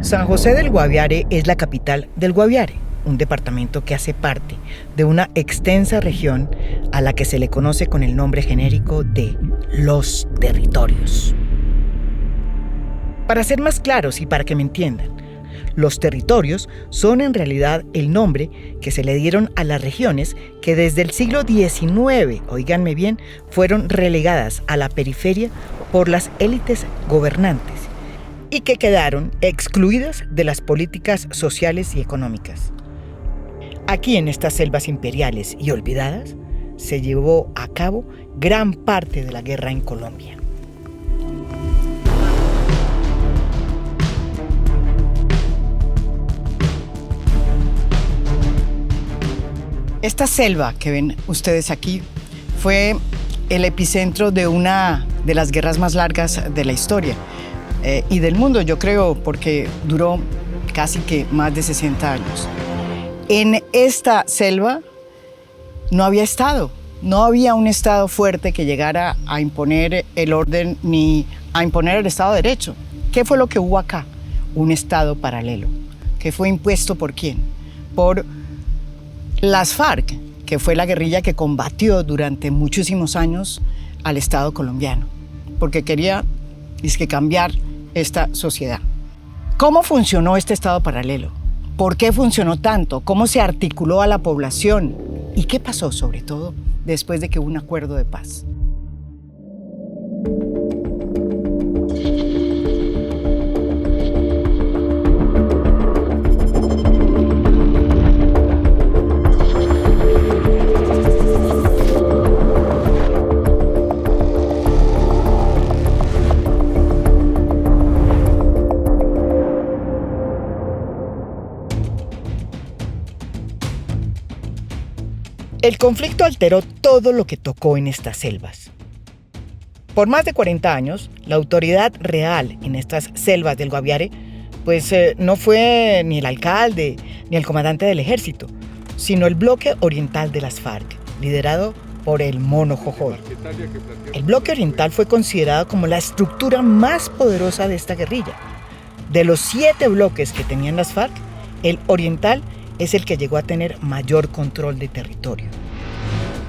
San José del Guaviare es la capital del Guaviare, un departamento que hace parte de una extensa región a la que se le conoce con el nombre genérico de Los Territorios. Para ser más claros y para que me entiendan, los territorios son en realidad el nombre que se le dieron a las regiones que desde el siglo XIX, oíganme bien, fueron relegadas a la periferia por las élites gobernantes y que quedaron excluidas de las políticas sociales y económicas. Aquí en estas selvas imperiales y olvidadas se llevó a cabo gran parte de la guerra en Colombia. Esta selva que ven ustedes aquí fue el epicentro de una de las guerras más largas de la historia y del mundo, yo creo, porque duró casi que más de 60 años. En esta selva no había Estado, no había un Estado fuerte que llegara a imponer el orden ni a imponer el Estado de Derecho. ¿Qué fue lo que hubo acá? Un Estado paralelo. ¿Que fue impuesto por quién? Por las FARC, que fue la guerrilla que combatió durante muchísimos años al Estado colombiano, porque quería cambiar esta sociedad. ¿Cómo funcionó este Estado paralelo? ¿Por qué funcionó tanto? ¿Cómo se articuló a la población? ¿Y qué pasó, sobre todo, después de que hubo un acuerdo de paz? El conflicto alteró todo lo que tocó en estas selvas. Por más de 40 años, la autoridad real en estas selvas del Guaviare, no fue ni el alcalde ni el comandante del ejército, sino el bloque oriental de las FARC, liderado por el Mono Jojoy. El bloque oriental fue considerado como la estructura más poderosa de esta guerrilla. De los 7 bloques que tenían las FARC, el oriental es el que llegó a tener mayor control de territorio.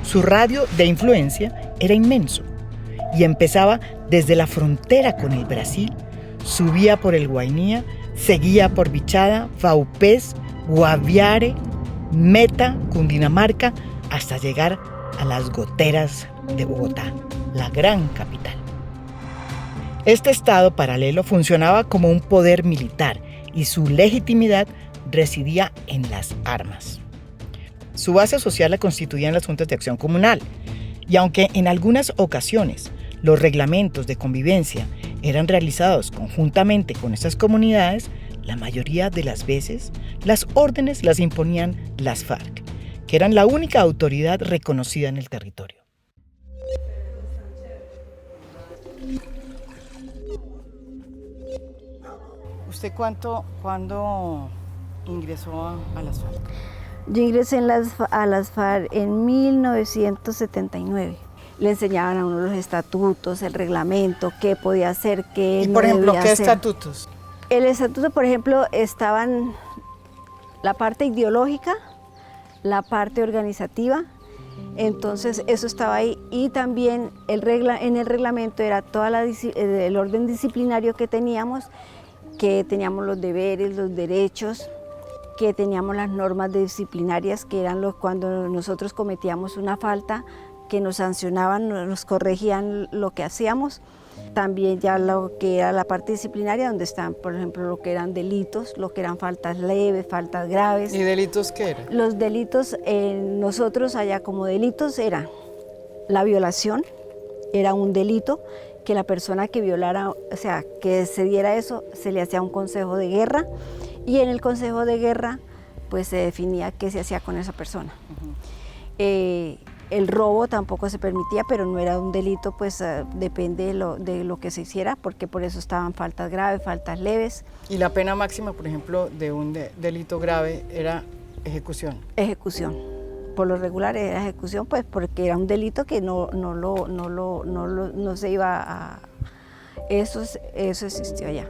Su radio de influencia era inmenso y empezaba desde la frontera con el Brasil, subía por el Guainía, seguía por Vichada, Vaupés, Guaviare, Meta, Cundinamarca, hasta llegar a las goteras de Bogotá, la gran capital. Este estado paralelo funcionaba como un poder militar y su legitimidad residía en las armas. Su base social la constituían las juntas de acción comunal, y aunque en algunas ocasiones los reglamentos de convivencia eran realizados conjuntamente con estas comunidades, la mayoría de las veces las órdenes las imponían las FARC, que eran la única autoridad reconocida en el territorio. ¿Usted cuándo ingresó a las FARC? Yo ingresé a las FARC en 1979. Le enseñaban a uno los estatutos, el reglamento, qué podía hacer, qué no debía hacer. Y por ejemplo, ¿qué estatutos? El estatuto, por ejemplo, estaban la parte ideológica, la parte organizativa, entonces eso estaba ahí, y también en el reglamento era todo el orden disciplinario que teníamos los deberes, los derechos, que teníamos las normas disciplinarias, que eran cuando nosotros cometíamos una falta, que nos sancionaban, nos corregían lo que hacíamos. También ya lo que era la parte disciplinaria, donde están, por ejemplo, lo que eran delitos, lo que eran faltas leves, faltas graves. ¿Y delitos qué eran? Los delitos, nosotros allá como delitos era la violación, era un delito, que la persona que violara, o sea, que se diera eso, se le hacía un consejo de guerra, y en el consejo de guerra pues se definía qué se hacía con esa persona. El robo tampoco se permitía, pero no era un delito, pues depende de lo que se hiciera, porque por eso estaban faltas graves, faltas leves. ¿Y la pena máxima, por ejemplo, de un delito grave era ejecución? Ejecución. Por lo regular era ejecución, pues porque era un delito que no se iba a... Eso existió allá.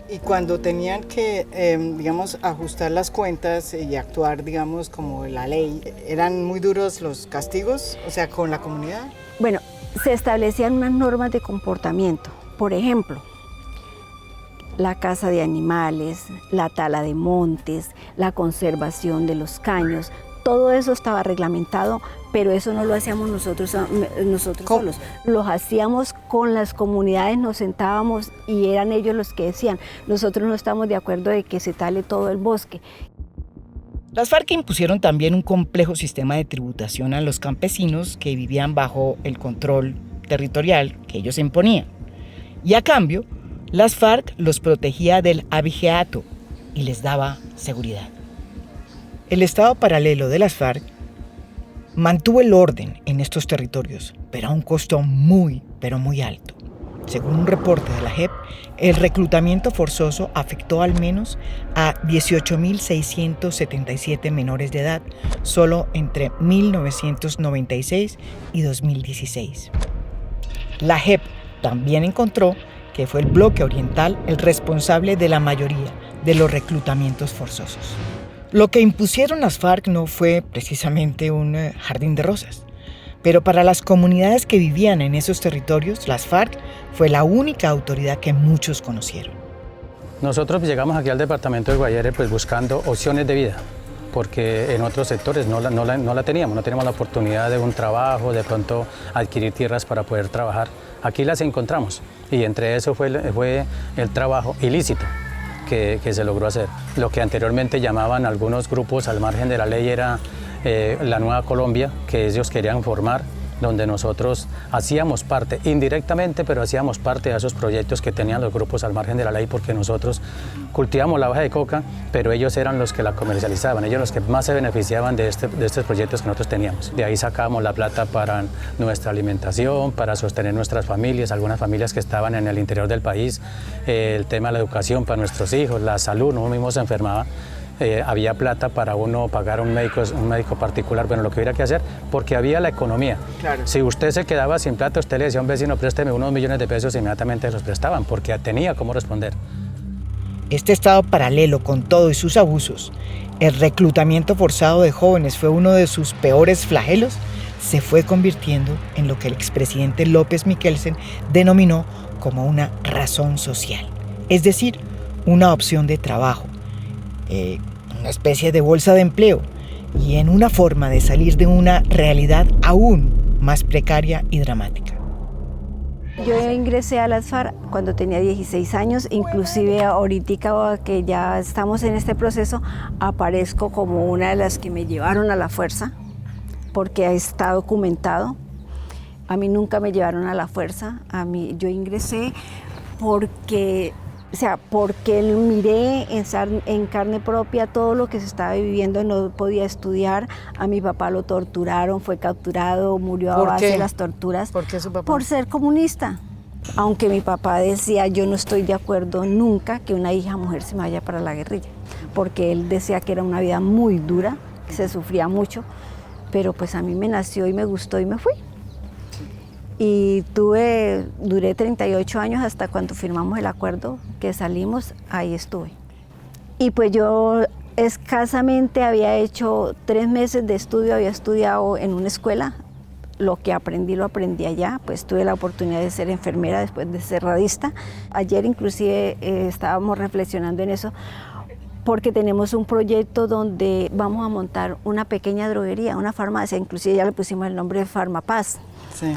Y cuando tenían que, digamos, ajustar las cuentas y actuar, digamos, como la ley, ¿eran muy duros los castigos, o sea, con la comunidad? Bueno, se establecían unas normas de comportamiento. Por ejemplo, la caza de animales, la tala de montes, la conservación de los caños, todo eso estaba reglamentado, pero eso no lo hacíamos nosotros solos. Los hacíamos con las comunidades, nos sentábamos y eran ellos los que decían, nosotros no estamos de acuerdo de que se tale todo el bosque. Las FARC impusieron también un complejo sistema de tributación a los campesinos que vivían bajo el control territorial que ellos imponían. Y a cambio, las FARC los protegía del abigeato y les daba seguridad. El Estado paralelo de las FARC mantuvo el orden en estos territorios, pero a un costo muy, pero muy alto. Según un reporte de la JEP, el reclutamiento forzoso afectó al menos a 18.677 menores de edad solo entre 1996 y 2016. La JEP también encontró que fue el bloque oriental el responsable de la mayoría de los reclutamientos forzosos. Lo que impusieron las FARC no fue precisamente un jardín de rosas, pero para las comunidades que vivían en esos territorios, las FARC fue la única autoridad que muchos conocieron. Nosotros llegamos aquí al departamento del Guaviare pues buscando opciones de vida, porque en otros sectores no la teníamos, no teníamos la oportunidad de un trabajo, de pronto adquirir tierras para poder trabajar. Aquí las encontramos y entre eso fue el trabajo ilícito que se logró hacer. Lo que anteriormente llamaban algunos grupos al margen de la ley era la Nueva Colombia, que ellos querían formar, donde nosotros hacíamos parte, indirectamente, pero hacíamos parte de esos proyectos que tenían los grupos al margen de la ley, porque nosotros cultivamos la hoja de coca, pero ellos eran los que la comercializaban, ellos los que más se beneficiaban de estos proyectos que nosotros teníamos. De ahí sacábamos la plata para nuestra alimentación, para sostener nuestras familias, algunas familias que estaban en el interior del país, el tema de la educación para nuestros hijos, la salud, uno mismo se enfermaba. Había plata para uno pagar un médico particular, bueno, lo que hubiera que hacer, porque había la economía. Claro. Si usted se quedaba sin plata, usted le decía a un vecino, présteme unos millones de pesos, inmediatamente los prestaban, porque tenía cómo responder. Este estado paralelo, con todo y sus abusos, el reclutamiento forzado de jóvenes fue uno de sus peores flagelos, se fue convirtiendo en lo que el expresidente López Miquelsen denominó como una razón social, es decir, una opción de trabajo, una especie de bolsa de empleo y en una forma de salir de una realidad aún más precaria y dramática. Yo ingresé a las FARC cuando tenía 16 años, inclusive ahorita que ya estamos en este proceso, aparezco como una de las que me llevaron a la fuerza, porque está documentado. A mí nunca me llevaron a la fuerza, yo ingresé porque miré en carne propia todo lo que se estaba viviendo, no podía estudiar, a mi papá lo torturaron, fue capturado, murió a base de las torturas. ¿Por qué su papá? Por ser comunista. Aunque mi papá decía, yo no estoy de acuerdo nunca que una hija mujer se vaya para la guerrilla, porque él decía que era una vida muy dura, que se sufría mucho, pero pues a mí me nació y me gustó y me fui. Y duré 38 años hasta cuando firmamos el acuerdo, que salimos, ahí estuve. Y pues yo escasamente había hecho 3 meses de estudio, había estudiado en una escuela, lo que aprendí lo aprendí allá, pues tuve la oportunidad de ser enfermera después de ser radista. Ayer inclusive estábamos reflexionando en eso, porque tenemos un proyecto donde vamos a montar una pequeña droguería, una farmacia, inclusive ya le pusimos el nombre de Farmapaz. Sí.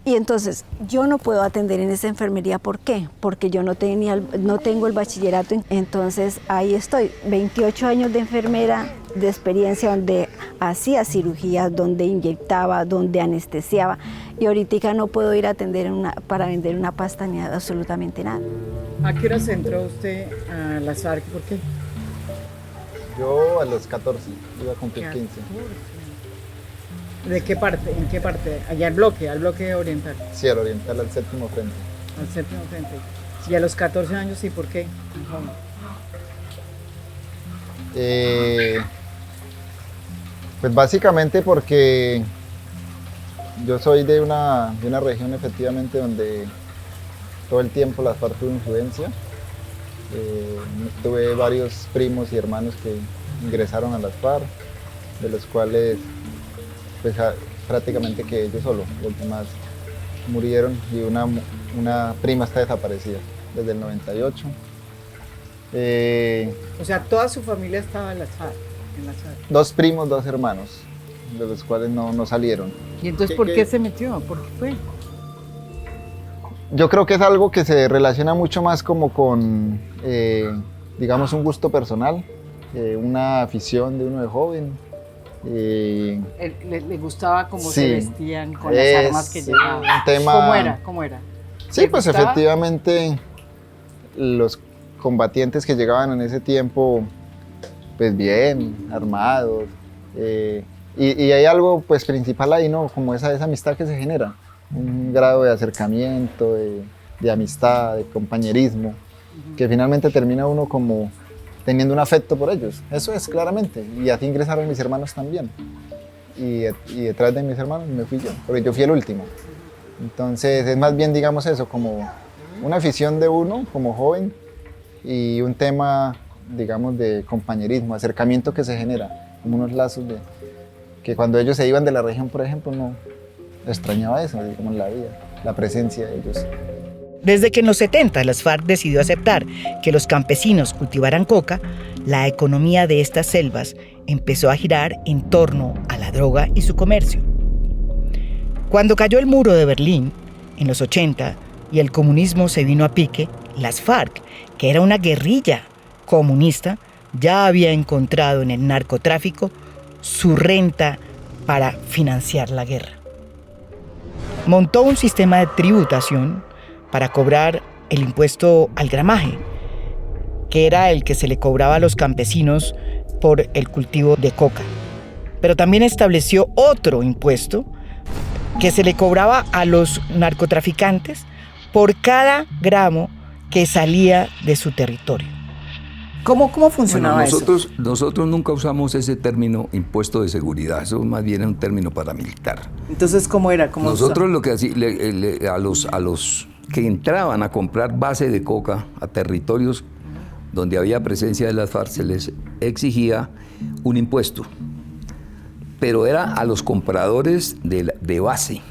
Y entonces, yo no puedo atender en esa enfermería, ¿por qué? Porque yo no tengo el bachillerato, entonces ahí estoy, 28 años de enfermera, de experiencia donde hacía cirugías, donde inyectaba, donde anestesiaba, y ahorita no puedo ir a atender para vender una pasta ni absolutamente nada. ¿A qué hora entró usted a las FARC? ¿Por qué? Yo a los 14, iba a cumplir 15. ¿De qué parte? ¿En qué parte? Allá al bloque oriental. Sí, al oriental, al séptimo frente. Al séptimo frente. Y a los 14 años, ¿sí? ¿Por qué? Pues básicamente porque yo soy de una región efectivamente donde todo el tiempo las FARC tuvo influencia Tuve varios primos y hermanos que ingresaron a las FARC, de los cuales pues, prácticamente que ellos solo, los demás murieron y una prima está desaparecida desde el 98. O sea, toda su familia estaba en las FARC. Dos primos, dos hermanos, de los cuales no salieron. ¿Y entonces por qué se metió? ¿Por qué fue? Yo creo que es algo que se relaciona mucho más como con, digamos, un gusto personal, una afición de uno de joven. ¿Le gustaba cómo sí, se vestían con las armas que llevaban? Un tema... ¿Cómo era? Sí, pues gustaba? Efectivamente los combatientes que llegaban en ese tiempo, pues bien, armados. Y hay algo pues principal ahí, ¿no? Como esa amistad que se genera. Un grado de acercamiento, de amistad, de compañerismo, que finalmente termina uno como teniendo un afecto por ellos. Eso es, claramente. Y así ingresaron mis hermanos también. Y detrás de mis hermanos me fui yo, porque yo fui el último. Entonces es más bien, digamos eso, como una afición de uno como joven y un tema, digamos, de compañerismo, acercamiento que se genera, como unos lazos que cuando ellos se iban de la región, por ejemplo, no extrañaba eso, digamos, la vida, la presencia de ellos. Desde que en los 70 las FARC decidió aceptar que los campesinos cultivaran coca, la economía de estas selvas empezó a girar en torno a la droga y su comercio. Cuando cayó el muro de Berlín, en los 80, y el comunismo se vino a pique, las FARC, que era una guerrilla comunista, ya había encontrado en el narcotráfico su renta para financiar la guerra. Montó un sistema de tributación para cobrar el impuesto al gramaje, que era el que se le cobraba a los campesinos por el cultivo de coca. Pero también estableció otro impuesto que se le cobraba a los narcotraficantes por cada gramo que salía de su territorio. ¿Cómo funcionaba Nosotros nunca usamos ese término impuesto de seguridad, eso más bien es un término paramilitar. Entonces, ¿cómo era? Nosotros lo que a los que entraban a comprar base de coca a territorios donde había presencia de las FARC se les exigía un impuesto, pero era a los compradores de base.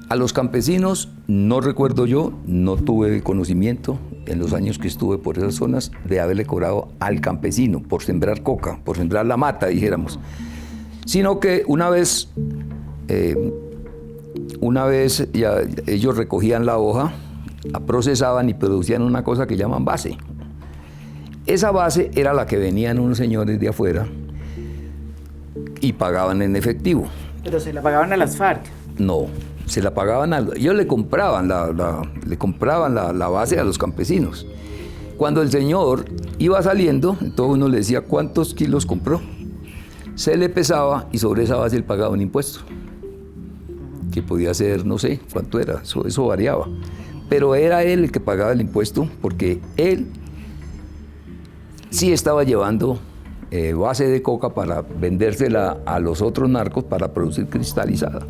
A los campesinos, no recuerdo yo, no tuve conocimiento en los años que estuve por esas zonas de haberle cobrado al campesino por sembrar coca, por sembrar la mata, dijéramos. Sino que una vez ya ellos recogían la hoja, la procesaban y producían una cosa que llaman base. Esa base era la que venían unos señores de afuera y pagaban en efectivo. ¿Pero se la pagaban a las FARC? No, se la pagaban ellos le compraban la base a los campesinos. Cuando el señor iba saliendo, entonces uno le decía cuántos kilos compró. Se le pesaba y sobre esa base él pagaba un impuesto, que podía ser, no sé cuánto era, eso variaba. Pero era él el que pagaba el impuesto porque él sí estaba llevando base de coca para vendérsela a los otros narcos para producir cristalizada.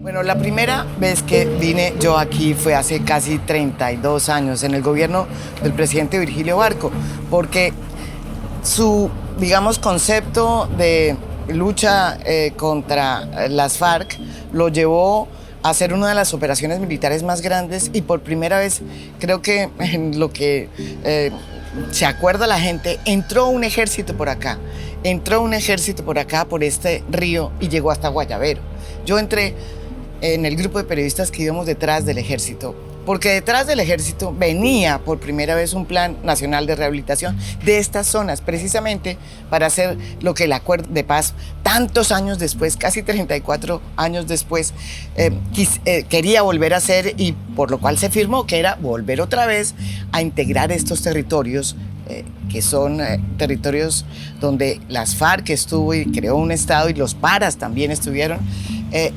Bueno, la primera vez que vine yo aquí fue hace casi 32 años, en el gobierno del presidente Virgilio Barco, porque su, digamos, concepto de lucha contra las FARC lo llevó a hacer una de las operaciones militares más grandes y por primera vez, creo que en lo que se acuerda la gente, entró un ejército por acá, por este río y llegó hasta Guayabero. Yo entré en el grupo de periodistas que íbamos detrás del ejército, porque detrás del ejército venía por primera vez un plan nacional de rehabilitación de estas zonas, precisamente para hacer lo que el acuerdo de paz, tantos años después, casi 34 años después, quería volver a hacer y por lo cual se firmó, que era volver otra vez a integrar estos territorios, que son territorios donde las FARC estuvo y creó un Estado y los paras también estuvieron,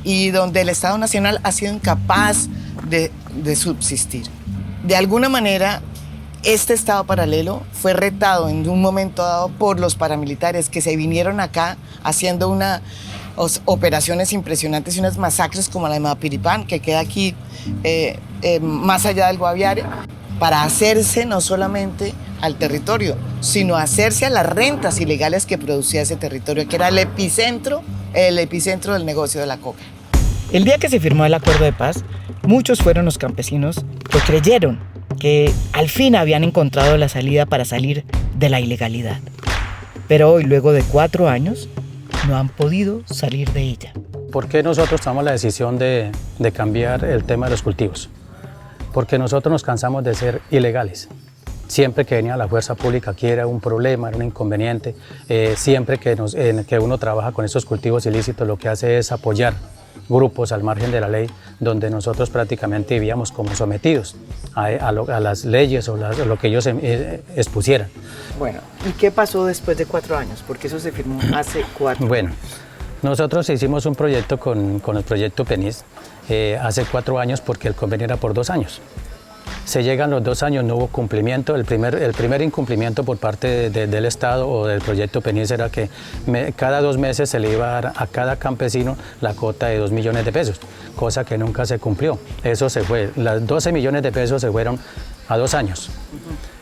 y donde el Estado Nacional ha sido incapaz de subsistir. De alguna manera, este Estado paralelo fue retado en un momento dado por los paramilitares que se vinieron acá haciendo unas operaciones impresionantes y unas masacres como la de Mapiripán, que queda aquí más allá del Guaviare, para hacerse no solamente al territorio, sino hacerse a las rentas ilegales que producía ese territorio, que era el epicentro del negocio de la coca. El día que se firmó el acuerdo de paz, muchos fueron los campesinos que creyeron que al fin habían encontrado la salida para salir de la ilegalidad. Pero hoy, luego de 4 años, no han podido salir de ella. ¿Por qué nosotros tomamos la decisión de cambiar el tema de los cultivos? Porque nosotros nos cansamos de ser ilegales. Siempre que venía la fuerza pública aquí era un problema, era un inconveniente. Siempre que uno trabaja con estos cultivos ilícitos, lo que hace es apoyar grupos al margen de la ley, donde nosotros prácticamente vivíamos como sometidos a las leyes o lo que ellos expusieran. Bueno, ¿y qué pasó después de 4 años? Porque eso se firmó hace 4 años. Bueno, nosotros hicimos un proyecto con el proyecto PENIS hace 4 años porque el convenio era por 2 años. Se llegan los 2 años, no hubo cumplimiento. El primer incumplimiento por parte del Estado o del proyecto PENIS era que cada 2 meses se le iba a dar a cada campesino la cuota de 2 millones de pesos, cosa que nunca se cumplió. Eso se fue, las 12 millones de pesos se fueron a 2 años.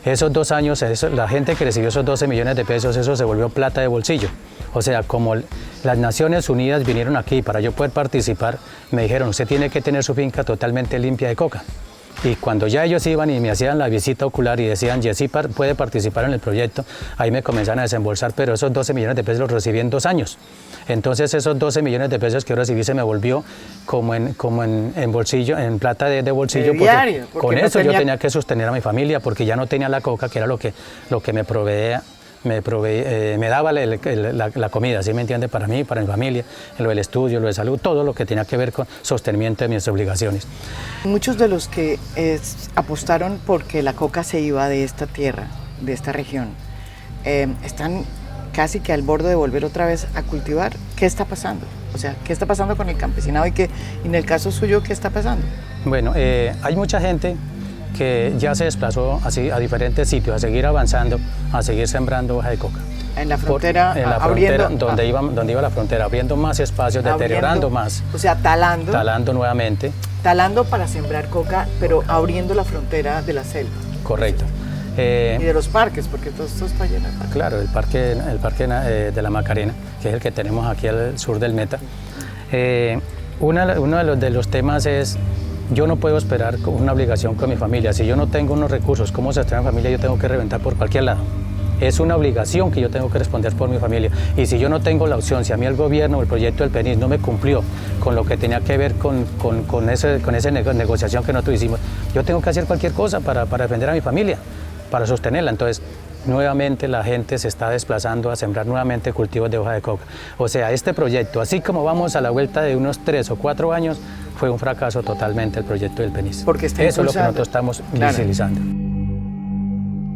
Esos 2 años, la gente que recibió esos 12 millones de pesos, eso se volvió plata de bolsillo. O sea, como las Naciones Unidas vinieron aquí para yo poder participar, me dijeron, usted tiene que tener su finca totalmente limpia de coca. Y cuando ya ellos iban y me hacían la visita ocular y decían, Jessy puede participar en el proyecto, ahí me comenzaron a desembolsar, pero esos 12 millones de pesos los recibí en 2 años. Entonces esos 12 millones de pesos que yo recibí se me volvió como en bolsillo, en plata de bolsillo, porque con eso yo tenía que sostener a mi familia, porque ya no tenía la coca, que era lo que me proveía. Me daba la comida, ¿sí me entiende? Para mí, para mi familia, lo del estudio, lo de salud, todo lo que tenía que ver con sostenimiento de mis obligaciones. Muchos de los que apostaron porque la coca se iba de esta tierra, de esta región, están casi que al borde de volver otra vez a cultivar. ¿Qué está pasando? O sea, ¿qué está pasando con el campesinado y en el caso suyo, qué está pasando? Bueno, hay mucha gente que ya se desplazó a diferentes sitios, a seguir avanzando, a seguir sembrando hoja de coca. En la frontera, donde iba la frontera, abriendo más espacios, deteriorando más. O sea, talando. Talando nuevamente. Talando para sembrar coca, pero abriendo la frontera de la selva. Correcto. Y de los parques, porque todo esto está lleno de parques. Claro, el parque de la Macarena, que es el que tenemos aquí al sur del Meta. Uno de los temas es, yo no puedo esperar con una obligación con mi familia. Si yo no tengo unos recursos, ¿cómo se trae mi familia? Yo tengo que reventar por cualquier lado. Es una obligación que yo tengo que responder por mi familia. Y si yo no tengo la opción, si a mí el gobierno o el proyecto del PENIS no me cumplió con lo que tenía que ver con esa negociación que nosotros hicimos, yo tengo que hacer cualquier cosa para defender a mi familia, para sostenerla. Entonces, nuevamente la gente se está desplazando a sembrar nuevamente cultivos de hoja de coca. O sea, este proyecto, así como vamos a la vuelta de unos 3 o 4 años, fue un fracaso totalmente el proyecto del PENIS. Porque eso es lo que nosotros estamos visibilizando.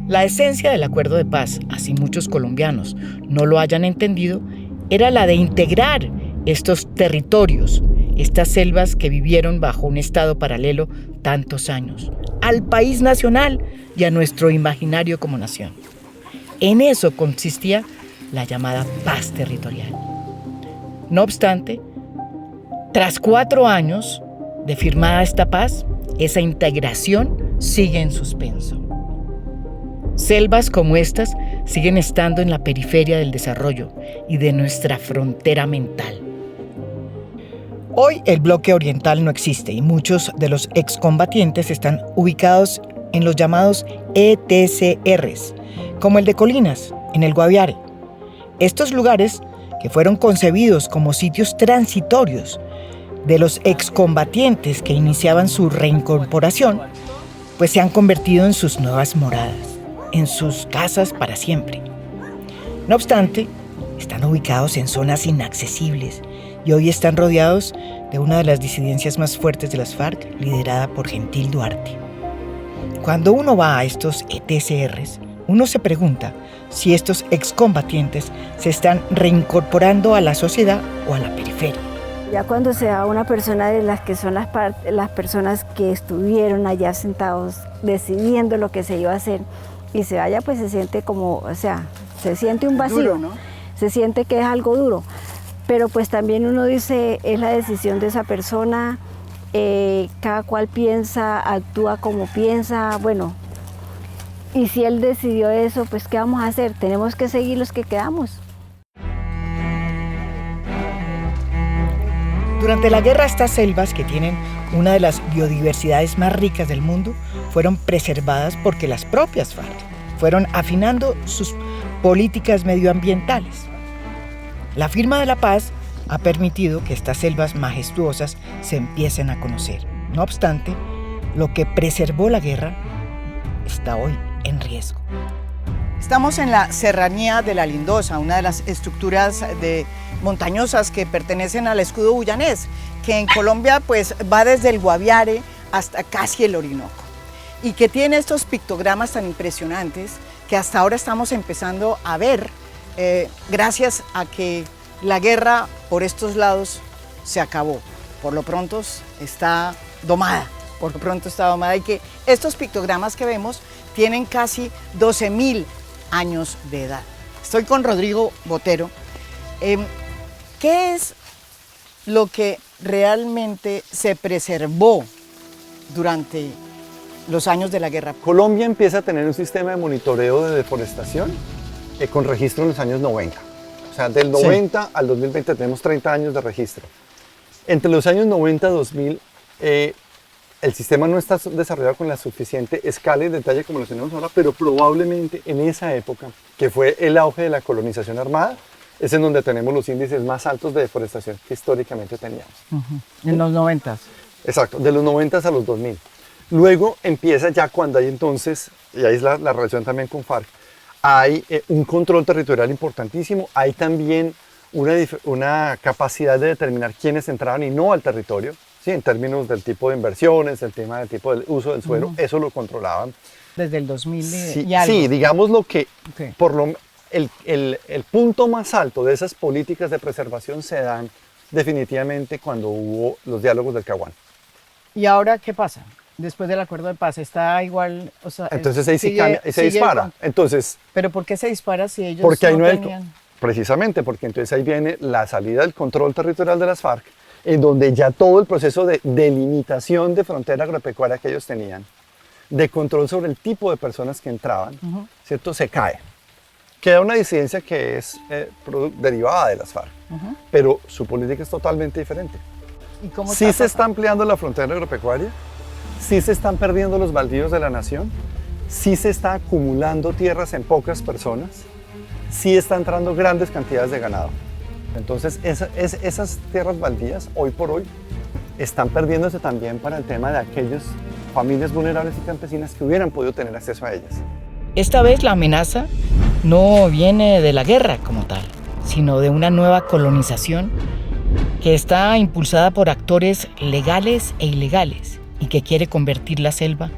La esencia del acuerdo de paz, así muchos colombianos no lo hayan entendido, era la de integrar estos territorios, estas selvas que vivieron bajo un estado paralelo tantos años, al país nacional y a nuestro imaginario como nación. En eso consistía la llamada paz territorial. No obstante, tras 4 años de firmada esta paz, esa integración sigue en suspenso. Selvas como estas siguen estando en la periferia del desarrollo y de nuestra frontera mental. Hoy el bloque oriental no existe y muchos de los excombatientes están ubicados en los llamados ETCRs, como el de Colinas, en el Guaviare. Estos lugares, que fueron concebidos como sitios transitorios de los excombatientes que iniciaban su reincorporación, pues se han convertido en sus nuevas moradas, en sus casas para siempre. No obstante, están ubicados en zonas inaccesibles y hoy están rodeados de una de las disidencias más fuertes de las FARC, liderada por Gentil Duarte. Cuando uno va a estos ETCRs, uno se pregunta si estos excombatientes se están reincorporando a la sociedad o a la periferia. Ya cuando se va una persona de las que son las personas que estuvieron allá sentados decidiendo lo que se iba a hacer y se vaya, pues se siente como, o sea, se siente un vacío, duro, ¿no? Se siente que es algo duro, pero pues también uno dice, es la decisión de esa persona, cada cual piensa, actúa como piensa, bueno, Y si él decidió eso, pues ¿qué vamos a hacer? Tenemos que seguir los que quedamos. Durante la guerra, estas selvas, que tienen una de las biodiversidades más ricas del mundo, fueron preservadas porque las propias FARC fueron afinando sus políticas medioambientales. La firma de la paz ha permitido que estas selvas majestuosas se empiecen a conocer. No obstante, lo que preservó la guerra está hoy en riesgo. Estamos en la serranía de la Lindosa, una de las estructuras montañosas que pertenecen al escudo guyanés, que en Colombia pues va desde el Guaviare hasta casi el Orinoco, y que tiene estos pictogramas tan impresionantes que hasta ahora estamos empezando a ver gracias a que la guerra por estos lados se acabó. Por lo pronto está domada, y que estos pictogramas que vemos tienen casi 12.000 años de edad. Estoy con Rodrigo Botero. ¿Qué es lo que realmente se preservó durante los años de la guerra? Colombia empieza a tener un sistema de monitoreo de deforestación con registro en los años 90. O sea, del 90 al 2020 tenemos 30 años de registro. Entre los años 90 y 2000, el sistema no está desarrollado con la suficiente escala y detalle como lo tenemos ahora, pero probablemente en esa época, que fue el auge de la colonización armada, es en donde tenemos los índices más altos de deforestación que históricamente teníamos. En los 90. Exacto, de los 90 a los 2000. Luego empieza ya cuando hay entonces, y ahí es la relación también con FARC, hay un control territorial importantísimo, hay también una capacidad de determinar quiénes entraban y no al territorio, ¿sí? En términos del tipo de inversiones, el tema del tipo de uso del suelo, eso lo controlaban. Desde el 2000 sí, y algo. Sí, digamos lo que, Okay. el punto más alto de esas políticas de preservación se dan definitivamente cuando hubo los diálogos del Caguán. ¿Y ahora qué pasa? Después del acuerdo de paz, ¿está igual? O sea, Entonces ahí sí cambia, se dispara. Entonces, ¿pero por qué se dispara si ellos porque ahí no hay, tenían? precisamente porque entonces ahí viene la salida del control territorial de las FARC, en donde ya todo el proceso de delimitación de frontera agropecuaria que ellos tenían, de control sobre el tipo de personas que entraban, ¿cierto? Se cae. Queda una disidencia que es derivada de las FARC, pero su política es totalmente diferente. ¿Y cómo Sí está se está ampliando la frontera agropecuaria, sí se están perdiendo los baldíos de la nación, sí se está acumulando tierras en pocas personas, sí está entrando grandes cantidades de ganado. Entonces esas tierras baldías hoy por hoy están perdiéndose también para el tema de aquellas familias vulnerables y campesinas que hubieran podido tener acceso a ellas. Esta vez la amenaza no viene de la guerra como tal, sino de una nueva colonización que está impulsada por actores legales e ilegales y que quiere convertir la selva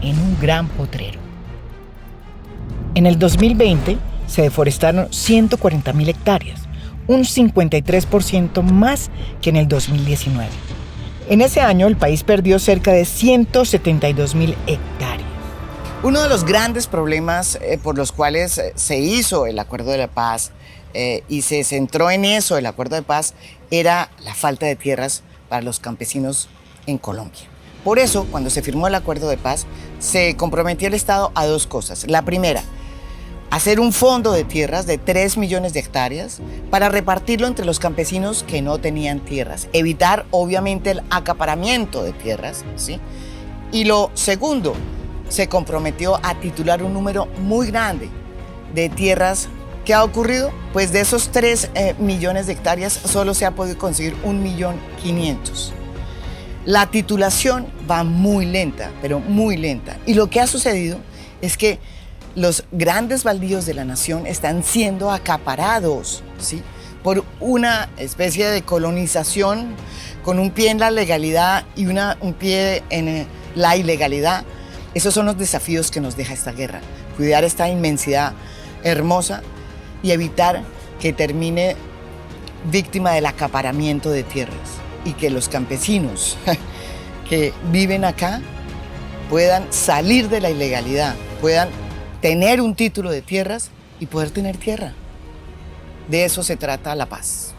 en un gran potrero. En el 2020 se deforestaron 140.000 hectáreas, un 53% más que en el 2019. En ese año el país perdió cerca de 172.000 hectáreas. Uno de los grandes problemas por los cuales se hizo el Acuerdo de la Paz y se centró en eso el Acuerdo de Paz era la falta de tierras para los campesinos en Colombia. Por eso, cuando se firmó el Acuerdo de Paz, se comprometió el Estado a dos cosas. La primera, hacer un fondo de tierras de 3 millones de hectáreas para repartirlo entre los campesinos que no tenían tierras. Evitar, obviamente, el acaparamiento de tierras, ¿sí? Y lo segundo, se comprometió a titular un número muy grande de tierras. ¿Qué ha ocurrido? Pues de esos 3 millones de hectáreas solo se ha podido conseguir 1.500.000. La titulación va muy lenta, pero muy lenta. Y lo que ha sucedido es que los grandes baldíos de la nación están siendo acaparados, ¿sí? Por una especie de colonización con un pie en la legalidad y un pie en la ilegalidad. Esos son los desafíos que nos deja esta guerra. Cuidar esta inmensidad hermosa y evitar que termine víctima del acaparamiento de tierras y que los campesinos que viven acá puedan salir de la ilegalidad, puedan tener un título de tierras y poder tener tierra. De eso se trata la paz.